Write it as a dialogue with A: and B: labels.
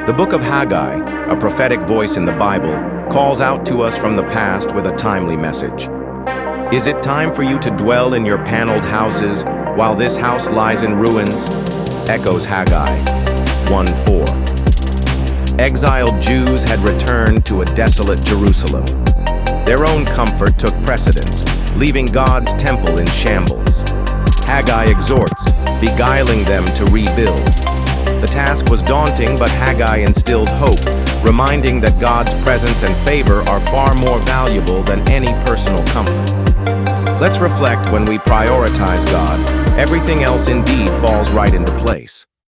A: The Book of Haggai, a prophetic voice in the Bible, calls out to us from the past with a timely message. Is it time for you to dwell in your paneled houses while this house lies in ruins? Echoes Haggai 1:4. Exiled Jews had returned to a desolate Jerusalem. Their own comfort took precedence, leaving God's temple in shambles. Haggai exhorts, beguiling them to rebuild. The task was daunting, but Haggai instilled hope, reminding that God's presence and favor are far more valuable than any personal comfort. Let's reflect: when we prioritize God, everything else indeed falls right into place.